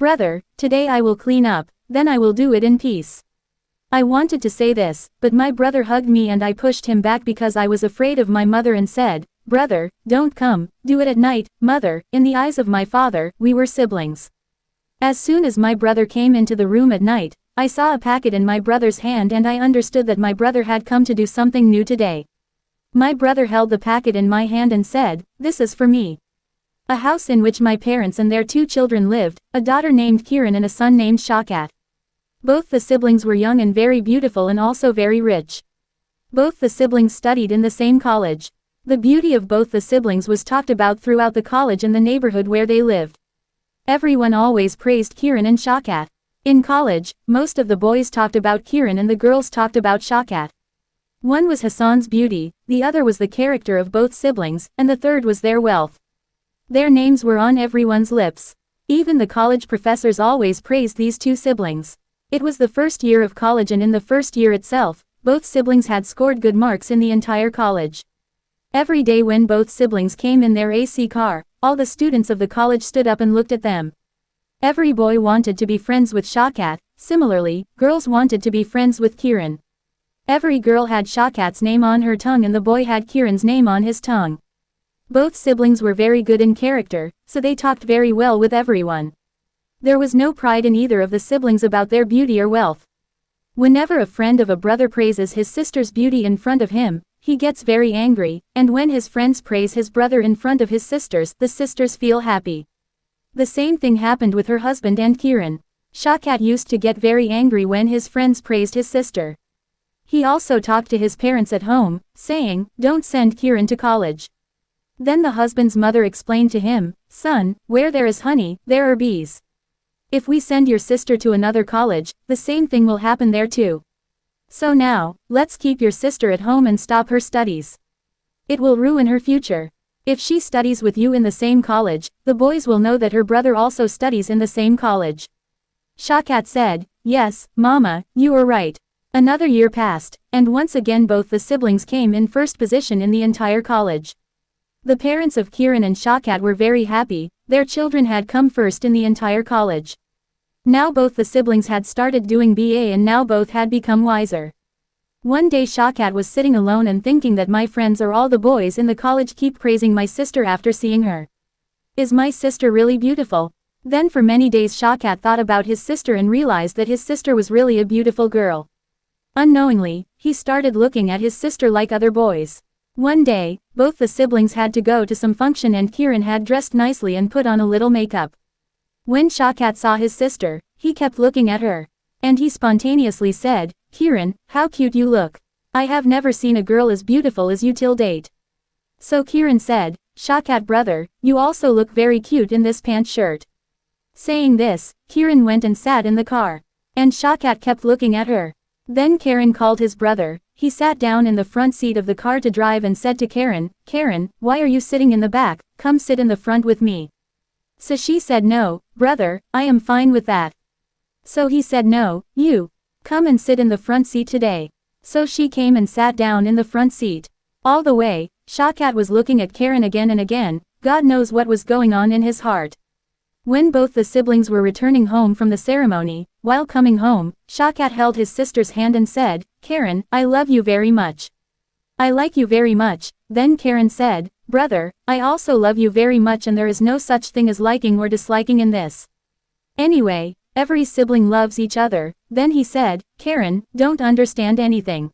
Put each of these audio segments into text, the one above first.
Brother, today I will clean up, then I will do it in peace. I wanted to say this, but my brother hugged me and I pushed him back because I was afraid of my mother and said, Brother, don't come, do it at night, mother. In the eyes of my father, we were siblings. As soon as my brother came into the room at night, I saw a packet in my brother's hand and I understood that my brother had come to do something new today. My brother held the packet in my hand and said, This is for me. A house in which my parents and their 2 children lived, a daughter named Kiran and a son named Shaukat. Both the siblings were young and very beautiful and also very rich. Both the siblings studied in the same college. The beauty of both the siblings was talked about throughout the college and the neighborhood where they lived. Everyone always praised Kiran and Shaukat. In college, most of the boys talked about Kiran and the girls talked about Shaukat. One was Hassan's beauty, the other was the character of both siblings, and the third was their wealth. Their names were on everyone's lips. Even the college professors always praised these 2 siblings. It was the first year of college and in the first year itself, both siblings had scored good marks in the entire college. Every day when both siblings came in their AC car, all the students of the college stood up and looked at them. Every boy wanted to be friends with Shaukat, similarly, girls wanted to be friends with Kiran. Every girl had Shaukat's name on her tongue and the boy had Kiran's name on his tongue. Both siblings were very good in character, so they talked very well with everyone. There was no pride in either of the siblings about their beauty or wealth. Whenever a friend of a brother praises his sister's beauty in front of him, he gets very angry, and when his friends praise his brother in front of his sisters, the sisters feel happy. The same thing happened with her husband and Kiran. Shaukat used to get very angry when his friends praised his sister. He also talked to his parents at home, saying, Don't send Kiran to college. Then the husband's mother explained to him, Son, where there is honey, there are bees. If we send your sister to another college, the same thing will happen there too. So now, let's keep your sister at home and stop her studies. It will ruin her future. If she studies with you in the same college, the boys will know that her brother also studies in the same college. Shaukat said, Yes, Mama, you are right. Another year passed, and once again both the siblings came in first position in the entire college. The parents of Kiran and Shaukat were very happy, their children had come first in the entire college. Now both the siblings had started doing BA and now both had become wiser. One day Shaukat was sitting alone and thinking that my friends or all the boys in the college keep praising my sister after seeing her. Is my sister really beautiful? Then for many days Shaukat thought about his sister and realized that his sister was really a beautiful girl. Unknowingly, he started looking at his sister like other boys. One day, both the siblings had to go to some function and Kiran had dressed nicely and put on a little makeup. When Shaukat saw his sister, he kept looking at her. And he spontaneously said, Kiran, how cute you look. I have never seen a girl as beautiful as you till date. So Kiran said, Shaukat brother, you also look very cute in this pant shirt. Saying this, Kiran went and sat in the car. And Shaukat kept looking at her. Then Kiran called his brother, he sat down in the front seat of the car to drive and said to Kiran, Kiran, why are you sitting in the back, come sit in the front with me. So she said no, brother, I am fine with that. So he said no, you, come and sit in the front seat today. So she came and sat down in the front seat. All the way, Shaukat was looking at Kiran again and again, God knows what was going on in his heart. When both the siblings were returning home from the ceremony, while coming home, Shaukat held his sister's hand and said, Kiran, I love you very much. I like you very much. Then Kiran said, brother, I also love you very much and there is no such thing as liking or disliking in this. Anyway, every sibling loves each other. Then he said, Kiran, don't understand anything.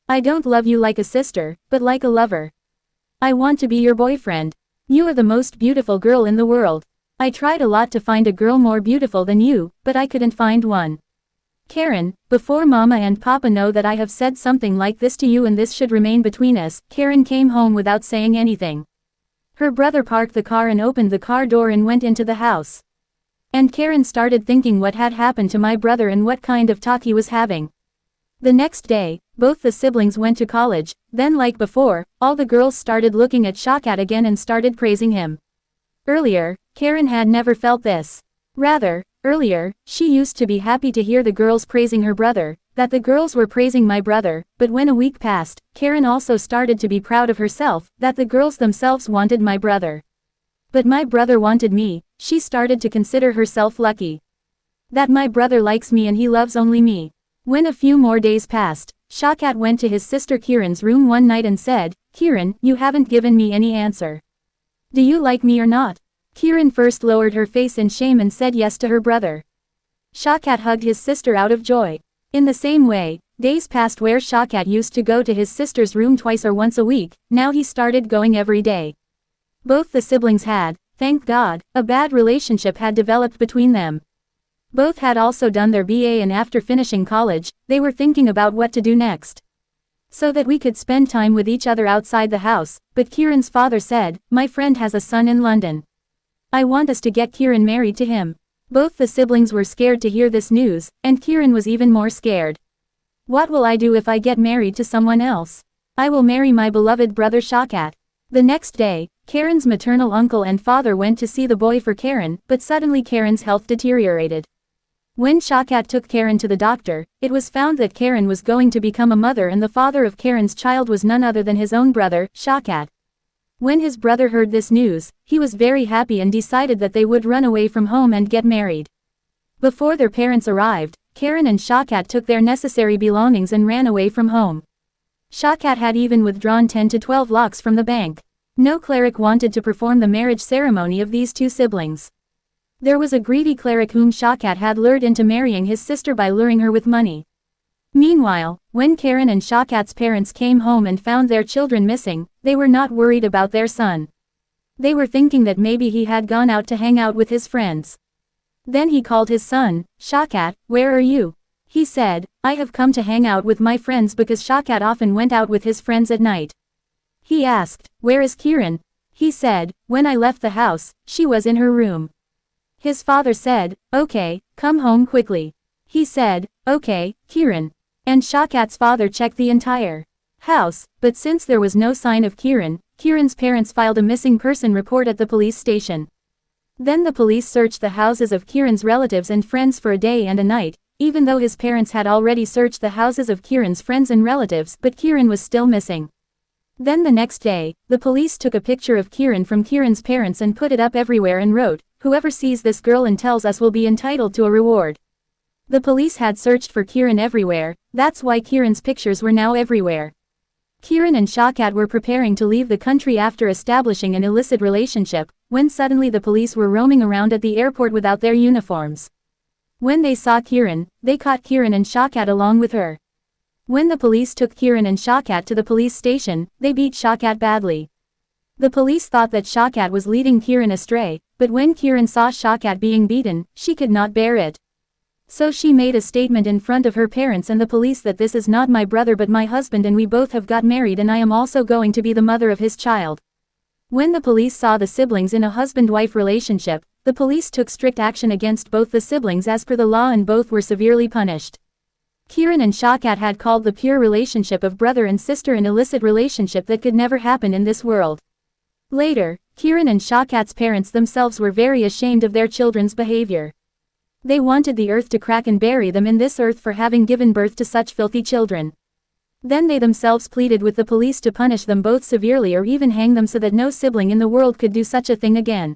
I don't love you like a sister, but like a lover. I want to be your boyfriend. You are the most beautiful girl in the world. I tried a lot to find a girl more beautiful than you, but I couldn't find one. Kiran, before Mama and Papa know that I have said something like this to you and this should remain between us, Kiran came home without saying anything. Her brother parked the car and opened the car door and went into the house. And Kiran started thinking what had happened to my brother and what kind of talk he was having. The next day, both the siblings went to college, then like before, all the girls started looking at Shaukat again and started praising him. Earlier, Kiran had never felt this. Rather, earlier, she used to be happy to hear the girls praising her brother, that the girls were praising my brother, but when a week passed, Kiran also started to be proud of herself, that the girls themselves wanted my brother. But my brother wanted me, she started to consider herself lucky. That my brother likes me and he loves only me. When a few more days passed, Shawkat went to his sister Kiran's room one night and said, "Kiran, you haven't given me any answer. Do you like me or not?" Kiran first lowered her face in shame and said yes to her brother. Shawkat hugged his sister out of joy. In the same way, days passed where Shawkat used to go to his sister's room twice or once a week, now he started going every day. Both the siblings had, thank God, a bad relationship had developed between them. Both had also done their BA and after finishing college, they were thinking about what to do next. So that we could spend time with each other outside the house, but Kiran's father said, "My friend has a son in London. I want us to get Kiran married to him." Both the siblings were scared to hear this news, and Kiran was even more scared. "What will I do if I get married to someone else? I will marry my beloved brother Shawkat." The next day, Karen's maternal uncle and father went to see the boy for Karen, but suddenly Karen's health deteriorated. When Shawkat took Karen to the doctor, it was found that Karen was going to become a mother and the father of Karen's child was none other than his own brother, Shawkat. When his brother heard this news, he was very happy and decided that they would run away from home and get married. Before their parents arrived, Karen and Shawkat took their necessary belongings and ran away from home. Shawkat had even withdrawn 10 to 12 lakhs from the bank. No cleric wanted to perform the marriage ceremony of these two siblings. There was a greedy cleric whom Shawkat had lured into marrying his sister by luring her with money. Meanwhile, when Karen and Shawkat's parents came home and found their children missing, they were not worried about their son. They were thinking that maybe he had gone out to hang out with his friends. Then he called his son, "Shawkat, where are you?" He said, "I have come to hang out with my friends," because Shawkat often went out with his friends at night. He asked, "Where is Kiran?" He said, "When I left the house, she was in her room." His father said, "Okay, come home quickly." He said, "Okay, Kiran." And Shawkat's father checked the entire house, but since there was no sign of Kiran, Kiran's parents filed a missing person report at the police station. Then the police searched the houses of Kiran's relatives and friends for a day and a night, even though his parents had already searched the houses of Kiran's friends and relatives, but Kiran was still missing. Then the next day, the police took a picture of Kiran from Kiran's parents and put it up everywhere and wrote, "Whoever sees this girl and tells us will be entitled to a reward." The police had searched for Kiran everywhere, that's why Kiran's pictures were now everywhere. Kiran and Shawkat were preparing to leave the country after establishing an illicit relationship, when suddenly the police were roaming around at the airport without their uniforms. When they saw Kiran, they caught Kiran and Shawkat along with her. When the police took Kiran and Shawkat to the police station, they beat Shawkat badly. The police thought that Shawkat was leading Kiran astray, but when Kiran saw Shawkat being beaten, she could not bear it. So she made a statement in front of her parents and the police that this is not my brother but my husband and we both have got married and I am also going to be the mother of his child. When the police saw the siblings in a husband-wife relationship, the police took strict action against both the siblings as per the law and both were severely punished. Kiran and Shawkat had called the pure relationship of brother and sister an illicit relationship that could never happen in this world. Later, Kiran and Shawkat's parents themselves were very ashamed of their children's behavior. They wanted the earth to crack and bury them in this earth for having given birth to such filthy children. Then they themselves pleaded with the police to punish them both severely or even hang them so that no sibling in the world could do such a thing again.